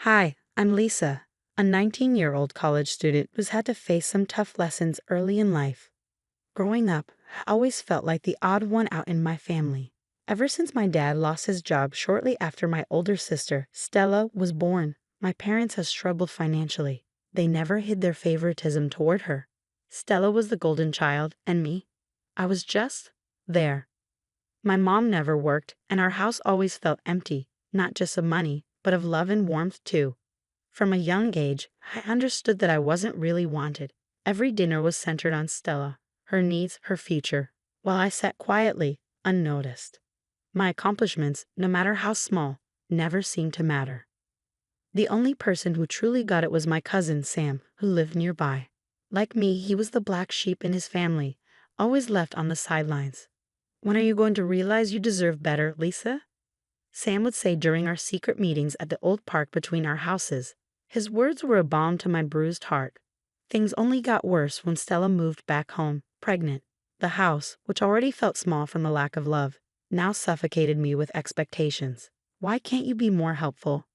Hi, I'm Lisa, a 19-year-old college student who's had to face some tough lessons early in life. Growing up, I always felt like the odd one out in my family. Ever since my dad lost his job shortly after my older sister, Stella, was born, my parents have struggled financially. They never hid their favoritism toward her. Stella was the golden child, and me, I was just there. My mom never worked, and our house always felt empty, not just of money, but of love and warmth too. From a young age, I understood that I wasn't really wanted. Every dinner was centered on Stella, her needs, her future, while I sat quietly, unnoticed. My accomplishments, no matter how small, never seemed to matter. The only person who truly got it was my cousin, Sam, who lived nearby. Like me, he was the black sheep in his family, always left on the sidelines. "When are you going to realize you deserve better, Lisa?" Sam would say during our secret meetings at the old park between our houses. His words were a balm to my bruised heart. Things only got worse when Stella moved back home, pregnant. The house, which already felt small from the lack of love, now suffocated me with expectations. "Why can't you be more helpful?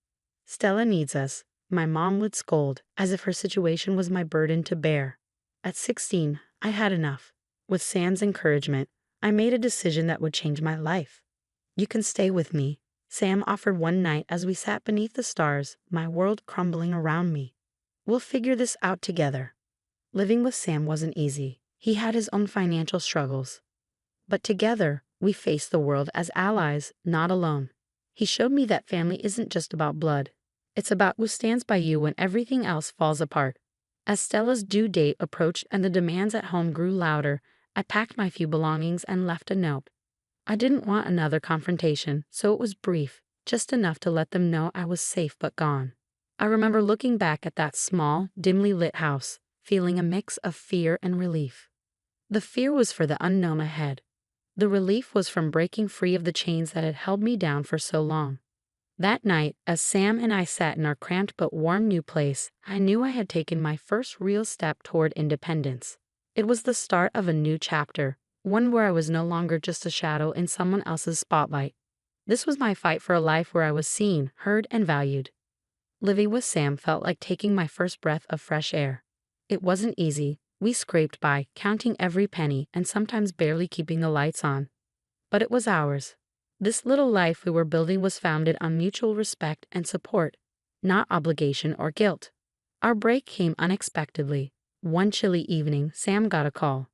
Stella needs us," my mom would scold, as if her situation was my burden to bear. At 16, I had enough. With Sam's encouragement, I made a decision that would change my life. "You can stay with me," Sam offered one night as we sat beneath the stars, my world crumbling around me. "We'll figure this out together." Living with Sam wasn't easy. He had his own financial struggles. But together, we faced the world as allies, not alone. He showed me that family isn't just about blood. It's about who stands by you when everything else falls apart. As Stella's due date approached and the demands at home grew louder, I packed my few belongings and left a note. I didn't want another confrontation, so it was brief, just enough to let them know I was safe but gone. I remember looking back at that small, dimly lit house, feeling a mix of fear and relief. The fear was for the unknown ahead. The relief was from breaking free of the chains that had held me down for so long. That night, as Sam and I sat in our cramped but warm new place, I knew I had taken my first real step toward independence. It was the start of a new chapter, one where I was no longer just a shadow in someone else's spotlight. This was my fight for a life where I was seen, heard, and valued. Living with Sam felt like taking my first breath of fresh air. It wasn't easy. We scraped by, counting every penny and sometimes barely keeping the lights on. But it was ours. This little life we were building was founded on mutual respect and support, not obligation or guilt. Our break came unexpectedly. One chilly evening, Sam got a call.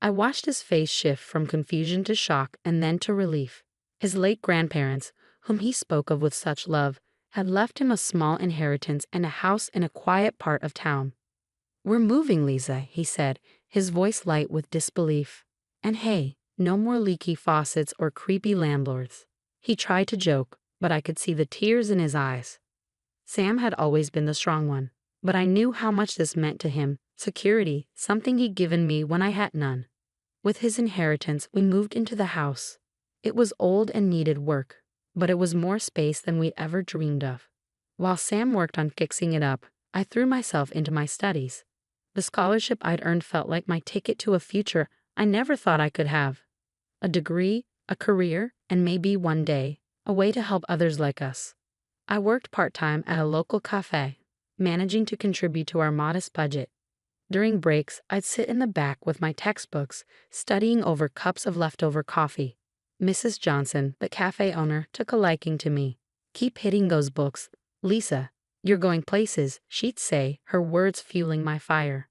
I watched his face shift from confusion to shock and then to relief. His late grandparents, whom he spoke of with such love, had left him a small inheritance and a house in a quiet part of town. "We're moving, Lisa," he said, his voice light with disbelief. "And hey, no more leaky faucets or creepy landlords." He tried to joke, but I could see the tears in his eyes. Sam had always been the strong one, but I knew how much this meant to him. Security, something he'd given me when I had none. With his inheritance, we moved into the house. It was old and needed work, but it was more space than we'd ever dreamed of. While Sam worked on fixing it up, I threw myself into my studies. The scholarship I'd earned felt like my ticket to a future I never thought I could have. A degree, a career, and maybe one day, a way to help others like us. I worked part-time at a local cafe, managing to contribute to our modest budget. During breaks, I'd sit in the back with my textbooks, studying over cups of leftover coffee. Mrs. Johnson, the cafe owner, took a liking to me. "Keep hitting those books, Lisa. You're going places," she'd say, her words fueling my fire.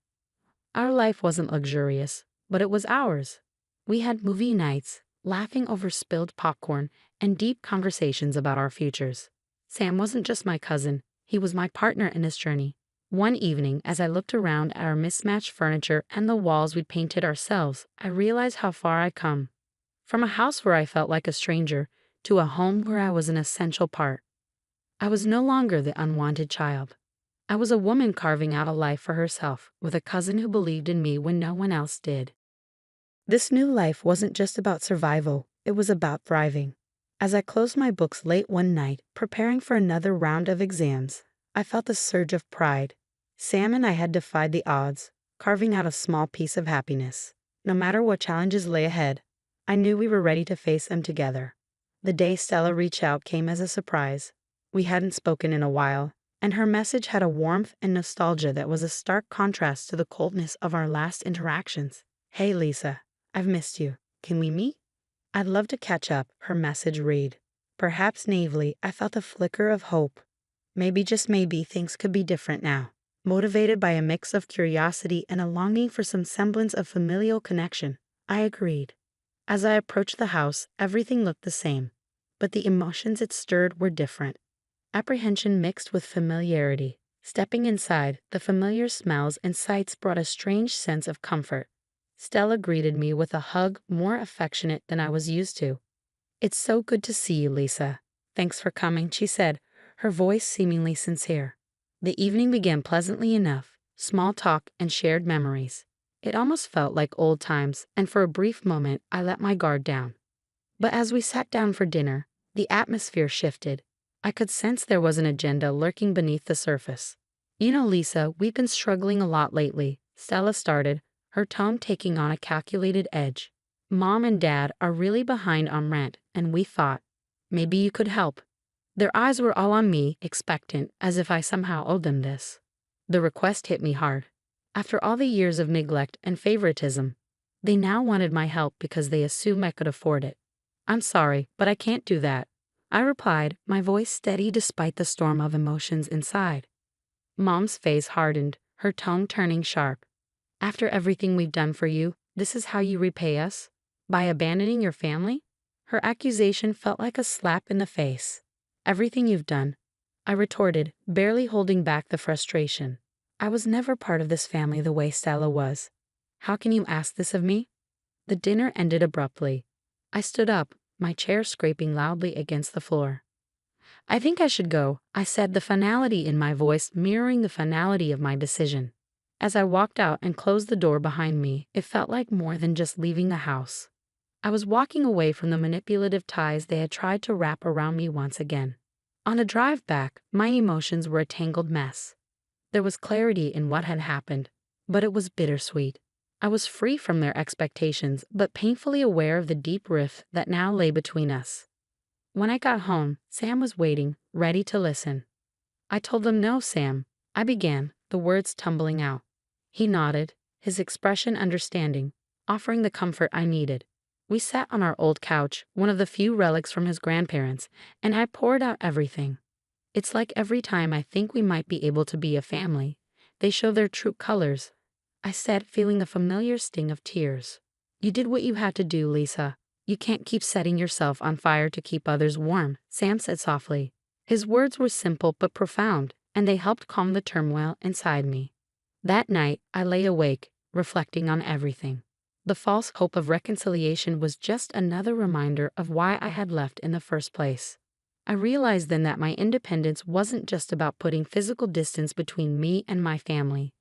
Our life wasn't luxurious, but it was ours. We had movie nights, laughing over spilled popcorn, and deep conversations about our futures. Sam wasn't just my cousin, he was my partner in this journey. One evening, as I looked around at our mismatched furniture and the walls we'd painted ourselves, I realized how far I'd come. From a house where I felt like a stranger, to a home where I was an essential part. I was no longer the unwanted child. I was a woman carving out a life for herself, with a cousin who believed in me when no one else did. This new life wasn't just about survival, it was about thriving. As I closed my books late one night, preparing for another round of exams, I felt a surge of pride. Sam and I had defied the odds, carving out a small piece of happiness. No matter what challenges lay ahead, I knew we were ready to face them together. The day Stella reached out came as a surprise. We hadn't spoken in a while, and her message had a warmth and nostalgia that was a stark contrast to the coldness of our last interactions. "Hey Lisa, I've missed you. Can we meet? I'd love to catch up," her message read. Perhaps naively, I felt a flicker of hope. Maybe, just maybe, things could be different now. Motivated by a mix of curiosity and a longing for some semblance of familial connection, I agreed. As I approached the house, everything looked the same, but the emotions it stirred were different. Apprehension mixed with familiarity. Stepping inside, the familiar smells and sights brought a strange sense of comfort. Stella greeted me with a hug more affectionate than I was used to. "It's so good to see you, Lisa. Thanks for coming," she said, her voice seemingly sincere. The evening began pleasantly enough, small talk and shared memories. It almost felt like old times, and for a brief moment I let my guard down. But as we sat down for dinner, the atmosphere shifted. I could sense there was an agenda lurking beneath the surface. "You know, Lisa, we've been struggling a lot lately," Stella started, her tone taking on a calculated edge. "Mom and Dad are really behind on rent, and we thought, maybe you could help." Their eyes were all on me, expectant, as if I somehow owed them this. The request hit me hard. After all the years of neglect and favoritism, they now wanted my help because they assumed I could afford it. "I'm sorry, but I can't do that," I replied, my voice steady despite the storm of emotions inside. Mom's face hardened, her tone turning sharp. "After everything we've done for you, this is how you repay us? By abandoning your family?" Her accusation felt like a slap in the face. "Everything you've done," I retorted, barely holding back the frustration. "I was never part of this family the way Stella was. How can you ask this of me?" The dinner ended abruptly. I stood up, my chair scraping loudly against the floor. "I think I should go," I said, the finality in my voice mirroring the finality of my decision. As I walked out and closed the door behind me, it felt like more than just leaving the house. I was walking away from the manipulative ties they had tried to wrap around me once again. On the drive back, my emotions were a tangled mess. There was clarity in what had happened, but it was bittersweet. I was free from their expectations, but painfully aware of the deep rift that now lay between us. When I got home, Sam was waiting, ready to listen. "I told them no, Sam," I began, the words tumbling out. He nodded, his expression understanding, offering the comfort I needed. We sat on our old couch, one of the few relics from his grandparents, and I poured out everything. "It's like every time I think we might be able to be a family, they show their true colors," I said, feeling the familiar sting of tears. "You did what you had to do, Lisa. You can't keep setting yourself on fire to keep others warm," Sam said softly. His words were simple but profound, and they helped calm the turmoil inside me. That night, I lay awake, reflecting on everything. The false hope of reconciliation was just another reminder of why I had left in the first place. I realized then that my independence wasn't just about putting physical distance between me and my family.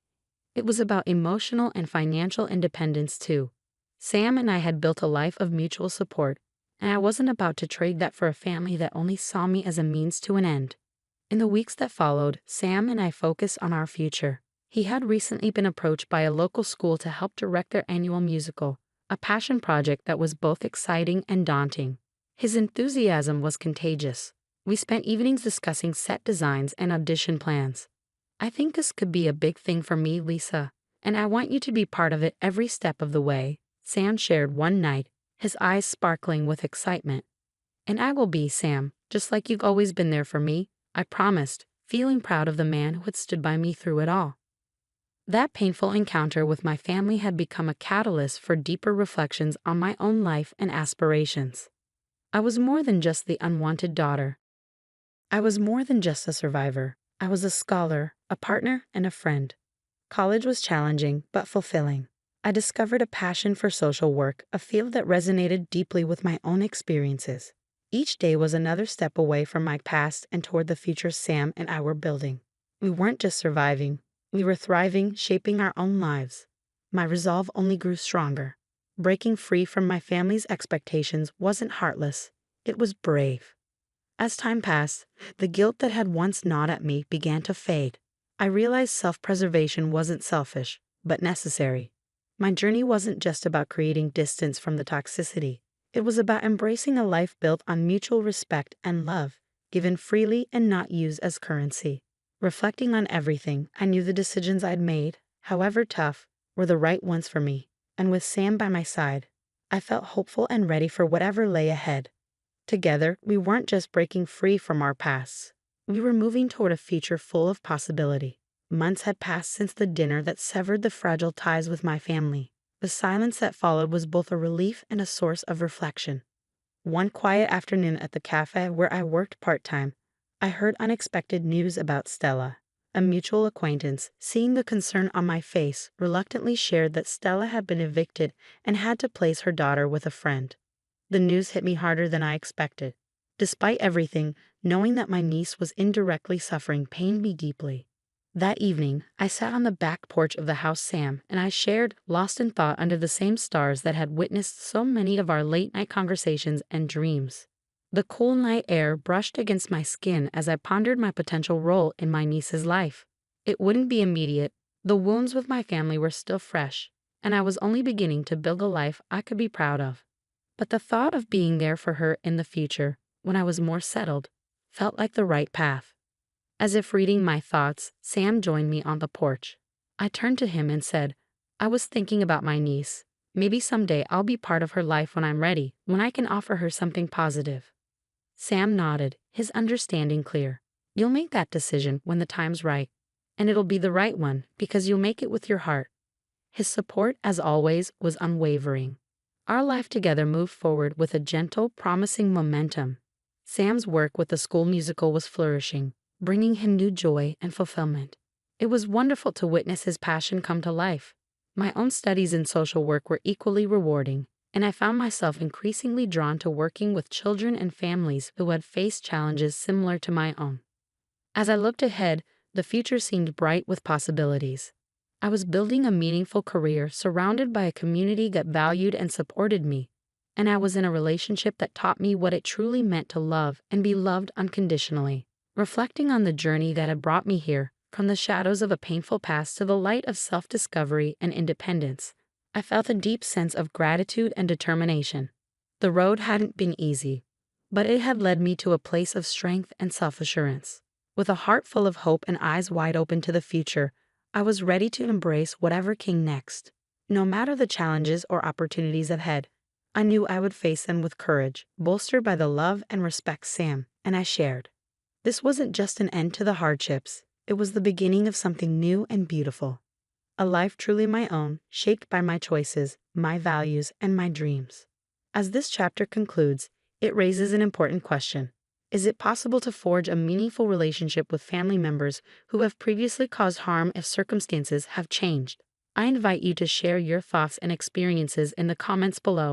It was about emotional and financial independence too. Sam and I had built a life of mutual support, and I wasn't about to trade that for a family that only saw me as a means to an end. In the weeks that followed, Sam and I focused on our future. He had recently been approached by a local school to help direct their annual musical, a passion project that was both exciting and daunting. His enthusiasm was contagious. We spent evenings discussing set designs and audition plans. "I think this could be a big thing for me, Lisa, and I want you to be part of it every step of the way," Sam shared one night, his eyes sparkling with excitement. "And I will be, Sam, just like you've always been there for me," I promised, feeling proud of the man who had stood by me through it all. That painful encounter with my family had become a catalyst for deeper reflections on my own life and aspirations. I was more than just the unwanted daughter. I was more than just a survivor. I was a scholar, a partner, and a friend. College was challenging, but fulfilling. I discovered a passion for social work, a field that resonated deeply with my own experiences. Each day was another step away from my past and toward the future Sam and I were building. We weren't just surviving. We were thriving, shaping our own lives. My resolve only grew stronger. Breaking free from my family's expectations wasn't heartless. It was brave. As time passed, the guilt that had once gnawed at me began to fade. I realized self-preservation wasn't selfish, but necessary. My journey wasn't just about creating distance from the toxicity. It was about embracing a life built on mutual respect and love, given freely and not used as currency. Reflecting on everything, I knew the decisions I'd made, however tough, were the right ones for me, and with Sam by my side, I felt hopeful and ready for whatever lay ahead. Together, we weren't just breaking free from our pasts. We were moving toward a future full of possibility. Months had passed since the dinner that severed the fragile ties with my family. The silence that followed was both a relief and a source of reflection. One quiet afternoon at the cafe where I worked part-time, I heard unexpected news about Stella. A mutual acquaintance, seeing the concern on my face, reluctantly shared that Stella had been evicted and had to place her daughter with a friend. The news hit me harder than I expected. Despite everything, knowing that my niece was indirectly suffering pained me deeply. That evening, I sat on the back porch of the house Sam and I shared, lost in thought under the same stars that had witnessed so many of our late-night conversations and dreams. The cool night air brushed against my skin as I pondered my potential role in my niece's life. It wouldn't be immediate. The wounds with my family were still fresh, and I was only beginning to build a life I could be proud of. But the thought of being there for her in the future, when I was more settled, felt like the right path. As if reading my thoughts, Sam joined me on the porch. I turned to him and said, "I was thinking about my niece. Maybe someday I'll be part of her life when I'm ready, when I can offer her something positive." Sam nodded, his understanding clear. "You'll make that decision when the time's right, and it'll be the right one because you'll make it with your heart." His support, as always, was unwavering. Our life together moved forward with a gentle, promising momentum. Sam's work with the school musical was flourishing, bringing him new joy and fulfillment. It was wonderful to witness his passion come to life. My own studies in social work were equally rewarding, and I found myself increasingly drawn to working with children and families who had faced challenges similar to my own. As I looked ahead, the future seemed bright with possibilities. I was building a meaningful career surrounded by a community that valued and supported me, and I was in a relationship that taught me what it truly meant to love and be loved unconditionally. Reflecting on the journey that had brought me here, from the shadows of a painful past to the light of self-discovery and independence, I felt a deep sense of gratitude and determination. The road hadn't been easy, but it had led me to a place of strength and self-assurance. With a heart full of hope and eyes wide open to the future, I was ready to embrace whatever came next. No matter the challenges or opportunities ahead, I knew I would face them with courage, bolstered by the love and respect Sam and I shared. This wasn't just an end to the hardships, it was the beginning of something new and beautiful. A life truly my own, shaped by my choices, my values, and my dreams. As this chapter concludes, it raises an important question. Is it possible to forge a meaningful relationship with family members who have previously caused harm if circumstances have changed? I invite you to share your thoughts and experiences in the comments below.